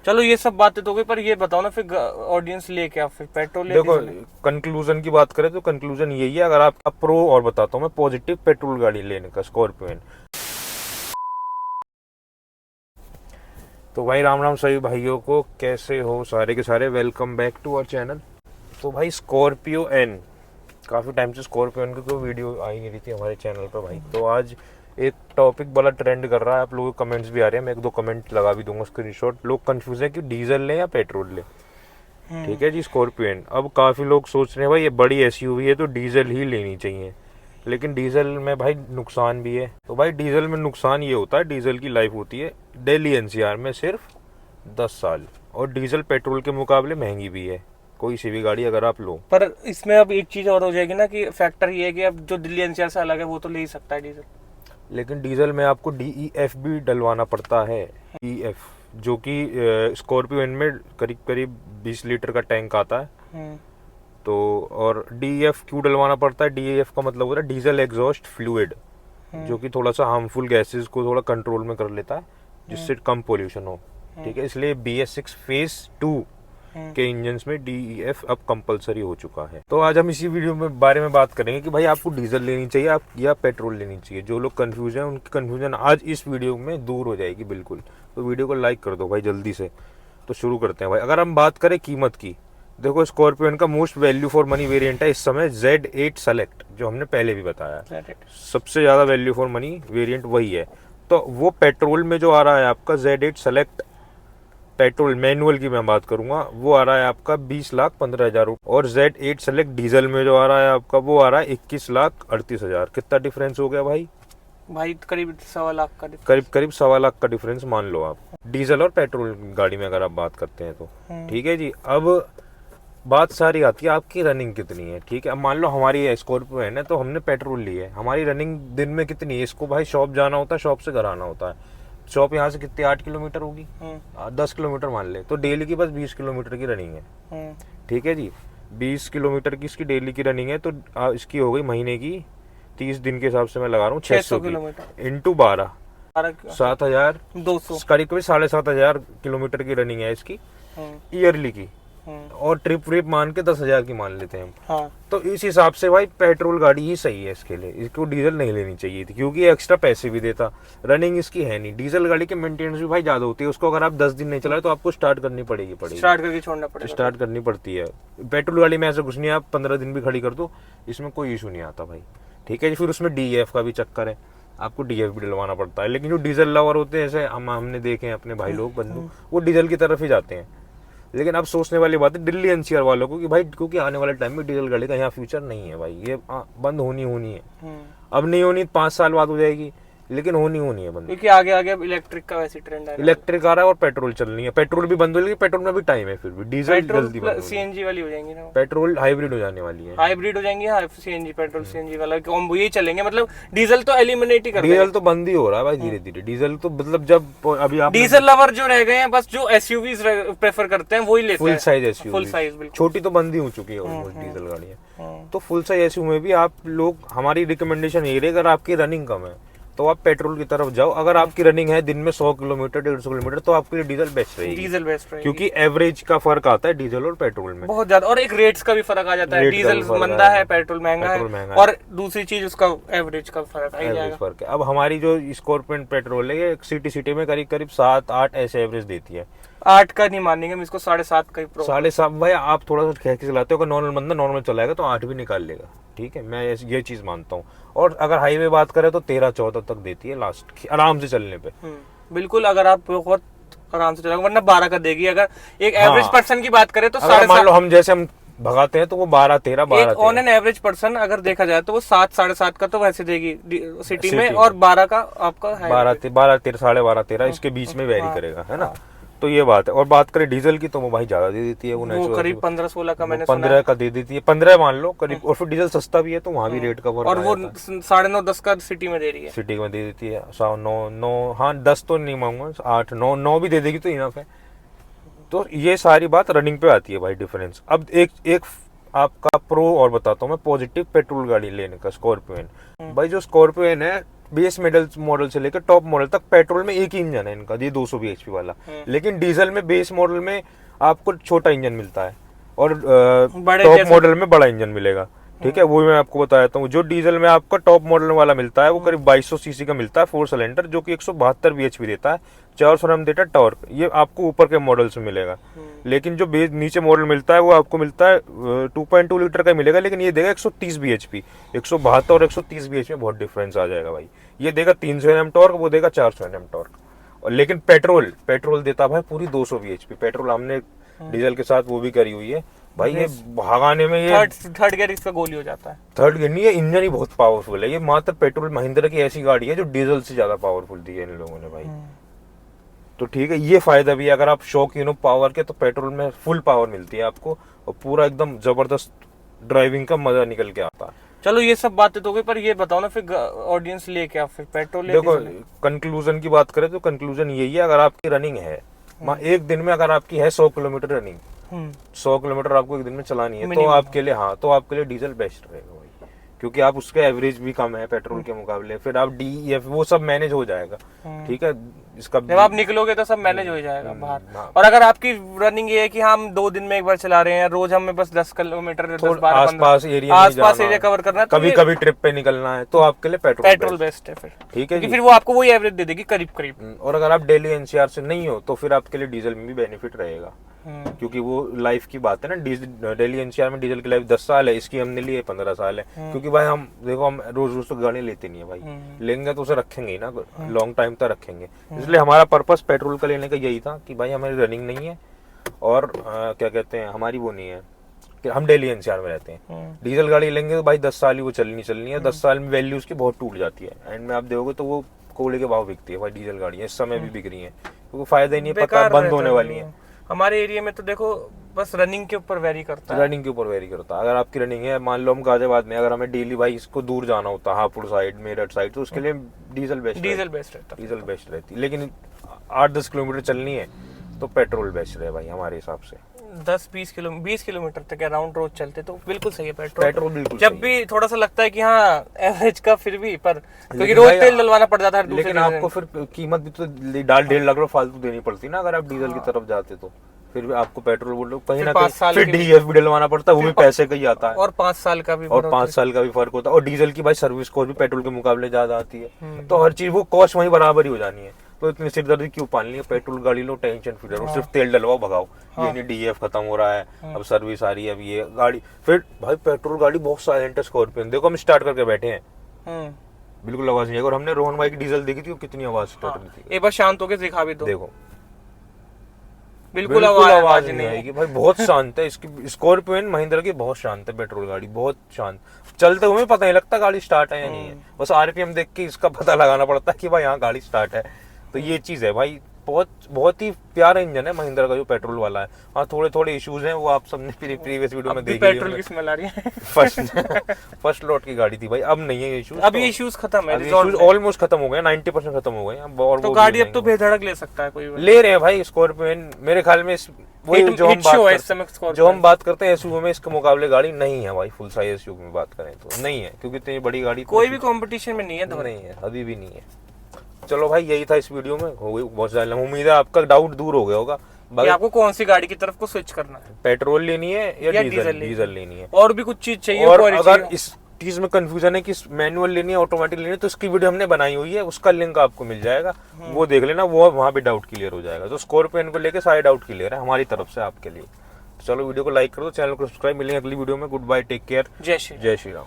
चलो ये सब बातें तो हो गई, पर ये बताओ ना फिर ऑडियंस ले क्या, फिर पेट्रोल ले देखो डीजल ले? कंक्लूजन की बात करें तो कंक्लूजन यही है, अगर आप प्रो और बताता हूँ मैं पॉजिटिव पेट्रोल गाड़ी लेने का, स्कॉर्पियो। तो भाई राम राम सभी भाइयों को, कैसे हो सारे के सारे, welcome back to our channel. तो भाई स्कॉर्पियो एन, काफ़ी टाइम से स्कॉर्पियो एन की कोई वीडियो आई नहीं रही थी हमारे चैनल पर भाई। तो आज एक टॉपिक बड़ा ट्रेंड कर रहा है, आप लोगों के कमेंट्स भी आ रहे हैं, मैं एक दो कमेंट लगा भी दूंगा स्क्रीनशॉट। लोग कंफ्यूज है कि डीजल लें या पेट्रोल लें। ठीक है जी, स्कॉर्पियो एन। अब काफ़ी लोग सोच रहे हैं भाई ये बड़ी एसयूवी है तो डीजल ही लेनी चाहिए, लेकिन डीजल में भाई नुकसान भी है। तो भाई डीजल में नुकसान ये होता है, डीजल की लाइफ होती है दिल्ली एनसीआर में सिर्फ 10 साल, और डीजल पेट्रोल के मुकाबले महंगी भी है कोई सी भी गाड़ी अगर आप लो। पर इसमें अब एक चीज और हो जाएगी ना, कि फैक्टर ये है कि अब जो दिल्ली एनसीआर से अलग है वो तो ले ही सकता है डीजल। लेकिन डीजल में आपको DEF भी डलवाना पड़ता है। DEF जो कि स्कॉर्पियो एन में करीब करीब 20 लीटर का टैंक आता है। तो और DEF क्यों डलवाना पड़ता है? DEF का मतलब होता है डीजल एग्जॉस्ट फ्लूइड, जो कि थोड़ा सा हार्मफुल गैसेस को थोड़ा कंट्रोल में कर लेता है, जिससे कम पोल्यूशन हो। ठीक है, इसलिए BS6 फेज 2 के इंजन में DEF अब कंपलसरी हो चुका है। तो आज हम इसी वीडियो में बारे में बात करेंगे कि भाई आपको डीजल लेनी चाहिए आप या पेट्रोल लेनी चाहिए। जो लोग कंफ्यूज हैं उनकी कंफ्यूजन आज इस वीडियो में दूर हो जाएगी बिल्कुल। तो वीडियो को लाइक कर दो भाई जल्दी से। तो शुरू करते हैं भाई। अगर हम बात करें कीमत की, देखो स्कॉर्पियो का most value for money variant है इस समय Z8 सेलेक्ट, जो हमने पहले भी बताया, सबसे ज्यादा वैल्यू फॉर मनी वेरिएंट वही है। तो वो पेट्रोल में जो आ रहा है आपका Z8 सेलेक्ट पेट्रोल मैनुअल की मैं बात करूंगा, वो आ रहा है आपका 20,15,000 रुपये, और Z8 सेलेक्ट डीजल में जो आ रहा है आपका वो आ रहा है 21,38,000। कितना डिफरेंस हो गया भाई? करीब 1.25 लाख का करीब 1.25 लाख का डिफरेंस मान लो आप, डीजल और पेट्रोल गाड़ी में अगर आप बात करते हैं तो। ठीक है जी, अब बात सारी आती है आपकी रनिंग कितनी है। ठीक है, अब मान लो हमारी स्कॉर्पियो है ना, तो हमने पेट्रोल ली है, हमारी रनिंग दिन में कितनी है? इसको भाई शॉप जाना होता है, शॉप से घर आना होता है। शॉप यहाँ से कितनी 8 किलोमीटर होगी, 10 किलोमीटर मान ले, तो डेली की बस 20 किलोमीटर की रनिंग है। ठीक है जी, 20 किलोमीटर की इसकी डेली की रनिंग है, तो इसकी हो गई महीने की 30 दिन के हिसाब से मैं लगा रहा हूँ 600 किलोमीटर इंटू 12, 7,200 करीब करीब 7,500 किलोमीटर की रनिंग है इसकी ईयरली की। और ट्रिप व्रिप मान के 10,000 की मान लेते हैं हम। हाँ। तो इस हिसाब से भाई पेट्रोल गाड़ी ही सही है इसके लिए, इसको डीजल नहीं लेनी चाहिए थी, क्योंकि ये एक्स्ट्रा पैसे भी देता, रनिंग इसकी है नहीं। डीजल गाड़ी की मेंटेनेंस भी भाई ज्यादा होती है, उसको अगर आप 10 दिन नहीं चलाए तो आपको स्टार्ट करनी पड़ेगी स्टार्ट करके छोड़ना पड़ेगा, स्टार्ट करनी पड़ती है। पेट्रोल गाड़ी में ऐसा कुछ नहीं है, आप 15 दिन भी खड़ी कर दो, इसमें कोई इशू नहीं आता भाई। ठीक है जी, फिर उसमें DEF का भी चक्कर है, आपको DEF भी डलवाना पड़ता है। लेकिन जो डीजल लवर होते हैं, जैसे हमने देखे हैं अपने भाई लोग बंधु, वो डीजल की तरफ ही जाते हैं। लेकिन अब सोचने वाली बात है दिल्ली एनसीआर वालों को कि भाई, क्योंकि आने वाले टाइम में डीजल गाड़ी का यहाँ फ्यूचर नहीं है भाई, ये बंद होनी है। अब नहीं होनी 5 साल बाद हो जाएगी, लेकिन होनी है बंद, क्योंकि आगे अब इलेक्ट्रिक का वैसे ट्रेंड आ रहा है। इलेक्ट्रिक आ रहा है और पेट्रोल चल रही है। पेट्रोल भी बंद हो, लेकिन पेट्रोल में भी टाइम है, फिर भी डीजल जल्दी बंद होगी। CNG वाली हो जाएंगी ना, पेट्रोल हाइब्रिड हो जाने वाली है, हाइब्रिड हो जाएंगी। हाँ, CNG पेट्रोल CNG वाला कॉम्बो यही चलेंगे, मतलब डीजल तो एलिमिनेट ही कर डीजल तो बंद ही हो रहा है भाई धीरे धीरे। डीजल तो मतलब जब अभी आप डीजल लवर जो रह गए हैं, बस जो SUVs प्रेफर करते हैं वही लेते हैं। Full size SUV, full size बिल्कुल, छोटी तो बंद ही हो चुकी है ऑलमोस्ट डीजल गाड़ियाँ। तो फुल साइज एसयूवी में भी आप लोग, हमारी रिकमेंडेशन ये रही, अगर आपकी रनिंग कम है तो आप पेट्रोल की तरफ जाओ। अगर आपकी रनिंग है दिन में 100 किलोमीटर 150 किलोमीटर, तो आपके लिए डीजल बेस्ट रहेगी। डीजल बेस्ट रहेगी, क्योंकि एवरेज का फर्क आता है डीजल और पेट्रोल में बहुत ज्यादा, और एक रेट्स का भी फर्क आ जाता है। डीजल मंदा है, पेट्रोल महंगा है, और दूसरी चीज उसका एवरेज का फर्क आ जाएगा। फर्क है। अब हमारी जो स्कॉर्पियो पेट्रोल है, ये सिटी में करीब करीब 7-8 ऐसे एवरेज देती है। 8 का नहीं मानेंगे हम इसको, 7.5 का ही। 7.5 भाई, आप थोड़ा सा खींच के चलाते हो, अगर नॉर्मल बंदा नॉर्मल चलाएगा तो 8 भी निकाल लेगा। ठीक है, मैं ये चीज मानता हूँ। और अगर हाईवे बात करें तो 13-14 तक देती है लास्ट, आराम से चलने पे। बिल्कुल, अगर आप बहुत आराम से चलाओगे, वरना 12 का देगी। अगर एक एवरेज पर्सन की बात करें तो मान लो हम जैसे हम भगाते हैं तो वो 12-13 ऑन एन एवरेज पर्सन अगर देखा जाए तो वो 7-7.5 का तो वैसे देगी सिटी में, और 12 का आपका 12-13 12.5-13 इसके बीच में वेरी करेगा, है ना। तो ये बात है। और बात करें डीजल की, तो वो भाई ज्यादा दे देती है, वो करीब 15-16 का मैंने 15 का दे देती है, 15 मान लो करीब। और फिर डीजल सस्ता भी है तो वहाँ भी रेट का फर्क, और वो 9.5-10 का सिटी में दे रही है, सिटी में दे देती है। 9 हाँ 10 तो नहीं मांगूंगा, 8-9 भी दे देगी तो इनफ है। तो ये सारी बात रनिंग पे आती है भाई डिफरेंस। अब एक आपका प्रो और बताता हूँ मैं, पॉजिटिव पेट्रोल गाड़ी लेने का, स्कॉर्पियो एन। भाई जो स्कॉर्पियो एन है बेस मॉडल से लेकर टॉप मॉडल तक पेट्रोल में एक ही इंजन है इनका, ये 200 bhp वाला। लेकिन डीजल में बेस मॉडल में आपको छोटा इंजन मिलता है और टॉप मॉडल में बड़ा इंजन मिलेगा। ठीक है, वो मैं आपको बता देता हूँ। जो डीजल में आपका टॉप मॉडल वाला मिलता है वो करीब 2200 सीसी का मिलता है 4 सिलेंडर, जो कि 172 bhp देता है, 400 Nm देता है टॉर्क। ये आपको ऊपर के मॉडल से मिलेगा। लेकिन जो नीचे मॉडल मिलता है वो आपको मिलता है 2.2 लीटर का मिलेगा, लेकिन ये देगा 130 bhp। 172 और 130 bhp में बहुत डिफरेंस आ जाएगा भाई। ये देगा 300 Nm टॉर्क, वो देगा 400 Nm टॉर्क। और लेकिन पेट्रोल देता भाई पूरी 200 bhp। पेट्रोल हमने डीजल के साथ वो भी करी हुई है भाई। ये भगाने में ये थर्ड गियर इसका गोली हो जाता है। थर्ड गियर नहीं है, इंजन ही बहुत पावरफुल है। ये मात्र पेट्रोल महिंद्रा की ऐसी गाड़ी है जो डीजल से ज्यादा पावरफुल दी है इन लोगों ने भाई। तो ठीक है, ये फायदा भी है। अगर आप शौकीन हो पावर के तो पेट्रोल में फुल पावर मिलती है आपको और पूरा एकदम जबरदस्त ड्राइविंग का मजा निकल के आता है। चलो ये सब बातें तो हो गई, पर ये बताओ ना फिर ऑडियंस ले क्या, फिर पेट्रोल देखो कंक्लूजन की बात करें तो कंक्लूजन यही है, अगर आपकी रनिंग है एक दिन में, अगर आपकी है 100 किलोमीटर रनिंग, 100 किलोमीटर आपको एक दिन में चलानी है, तो आपके लिए तो आपके लिए डीजल बेस्ट रहेगा भाई, क्योंकि आप उसका एवरेज भी कम है पेट्रोल के मुकाबले। फिर आप DEF वो सब मैनेज हो जाएगा। ठीक है, इसका जब आप निकलोगे तो सब मैनेज हो जाएगा बाहर। और अगर आपकी रनिंग ये है कि हम 2 दिन में एक बार चला रहे हैं, रोज हमें बस 10 किलोमीटर आसपास एरिया कवर करना है, कभी कभी ट्रिप पे निकलना है, तो आपके लिए पेट्रोल बेस्ट है फिर। ठीक है, फिर वो आपको वही एवरेज दे देगी करीब करीब। और अगर आप डेली NCR से नहीं हो तो फिर आपके लिए डीजल में भी बेनिफिट रहेगा, क्योंकि वो लाइफ की बात है ना। डेली NCR में डीजल की लाइफ 10 साल है, इसकी हमने लिए 15 साल है। क्योंकि भाई हम देखो, हम रोज तो गाड़ी लेते नहीं है भाई, लेंगे तो उसे रखेंगे ही ना, लॉन्ग टाइम तक रखेंगे। इसलिए हमारा पर्पस पेट्रोल का लेने का यही था कि भाई हमारी रनिंग नहीं है और क्या कहते हैं, हमारी वो नहीं है कि हम डेली NCR में रहते हैं। डीजल गाड़ी लेंगे तो भाई 10 साल ही वो चलनी है। 10 साल में वैल्यू उसकी बहुत टूट जाती है। एंड में आप देखोगे तो वो कोयले के भाव बिकती है भाई डीजल गाड़ी, इस समय भी बिक रही है, क्योंकि फायदा ही नहीं है, पता बंद होने वाली है। हमारे एरिया में तो देखो बस रनिंग के ऊपर वेरी करता है। रनिंग के ऊपर वेरी करता है। अगर आपकी रनिंग है, मान लो हम गाजियाबाद में, अगर हमें डेली भाई इसको दूर जाना होता है, हापुड़ साइड, मेरठ साइड, तो उसके लिए डीजल बेस्ट रहती है। लेकिन 8-10 किलोमीटर चलनी है तो पेट्रोल बेस्ट है भाई हमारे हिसाब से। 20 किलोमीटर तक अराउंड रोज चलते तो बिल्कुल सही है पेट्रोल बिल्कुल। जब भी थोड़ा सा लगता है कि हाँ एवरेज का, फिर भी पर क्योंकि रोज तेल डलवाना पड़ जाता है। लेकिन आपको फिर कीमत भी तो 1.5 लाख रुपए फालतू देनी पड़ती ना, अगर आप डीजल की तरफ जाते तो। फिर भी आपको पेट्रोल बोलो कहीं ना कहीं फिर DEF भी डलवाना पड़ता है, वो भी पैसे का ही आता है। और 5 साल का भी फर्क होता है। और डीजल की भाई सर्विस कॉस्ट भी पेट्रोल के मुकाबले ज्यादा आती है, तो हर चीज वो कॉस्ट वहीं बराबर ही हो जानी है। तो इतनी सिरदर्दी क्यों पालनी है? पेट्रोल गाड़ी लो, टेंशन फ्री रहो, सिर्फ तेल डलवाओ, भगाओ। ये नहीं DEF खत्म हो रहा है, अब सर्विस आ रही है, अब ये गाड़ी। फिर भाई पेट्रोल गाड़ी बहुत साइलेंट है। स्कॉर्पियन देखो, हम स्टार्ट करके बैठे हैं, बिल्कुल आवाज नहीं आएगी। और हमने रोहन भाई की डीजल देखी थी, वो कितनी आवाज स्टार्ट रही थी। एक बार शांत होकर दिखा भी दो, देखो बिल्कुल आवाज नहीं आएगी भाई, बहुत शांत है। इसकी स्कॉर्पियन महिंद्रा की बहुत शांत है पेट्रोल गाड़ी, बहुत शांत। चलते हुए पता नहीं लगता गाड़ी स्टार्ट है या नहीं है, बस RPM देख के इसका पता लगाना पड़ता है कि भाई यहाँ गाड़ी स्टार्ट है। तो ये चीज है भाई, बहुत ही प्यारा इंजन है महिंद्रा का जो पेट्रोल वाला है। हाँ, थोड़े इश्यूज हैं, वो आप सबने प्रीवियस वीडियो में देख पेट्रोल की स्मेल आ रही है। फर्स्ट लॉट की गाड़ी थी भाई, अब नहीं है इश्यूज। अब ये इश्यूज खत्म है, ऑलमोस्ट खत्म हो गए, 90% खत्म हो गए। तो गाड़ी अब तो बेधड़क ले सकता है कोई, ले रहे हैं भाई स्कॉर्पियन। मेरे ख्याल में जो हम बात करते हैं SUV में, इसके मुकाबले गाड़ी नहीं है भाई। फुल साइज SUV में बात करें तो नहीं है, क्योंकि इतनी बड़ी गाड़ी कोई भी कंपटीशन में नहीं है, नहीं है, अभी भी नहीं है। चलो भाई, यही था इस वीडियो में, हो गई बहुत ज्यादा। उम्मीद है आपका डाउट दूर हो गया होगा कि आपको कौन सी गाड़ी की तरफ को स्विच करना है, पेट्रोल लेनी है या डीजल लेनी है, और भी कुछ चीज चाहिए। और अगर इस चीज में कंफ्यूजन है कि मैनुअल लेनी है ऑटोमेटिक लेनी है, तो इसकी वीडियो हमने बनाई हुई है, उसका लिंक आपको मिल जाएगा, वो देख लेना, वो वहाँ पे डाउट क्लियर हो जाएगा। तो स्कॉर्पियन को लेके सारे डाउट क्लियर है हमारी तरफ से आपके लिए। चलो वीडियो को लाइक कर दो, चैनल को सब्सक्राइब। मिलेंगे अगली वीडियो में। गुड बाय, टेक केयर, जय श्री राम।